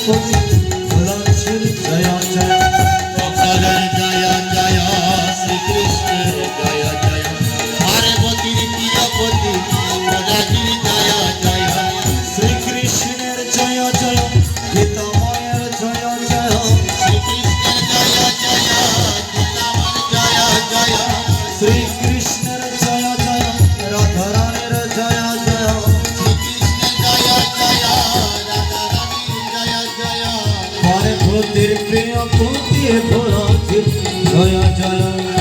পতি ভোলাজির জয় জয় গোপালের জয় জয় শ্রীকৃষ্ণের জয় জয় পার্বতীর প্রিয়পতি ভোলাজির জয় জয় শ্রীকৃষ্ণের জয় জয় গীতাময়ের জয় জয় শ্রীকৃষ্ণের জয় জয় গীতাময়ের জয় জয় শ্রীকৃষ্ণের জয় জয় রাধারানীর জয় জয় শ্রীকৃষ্ণের জয় জয় রাধারানীর জয় জয় পার্বতীর প্রিয় পতি ভোলাজির জয় জয়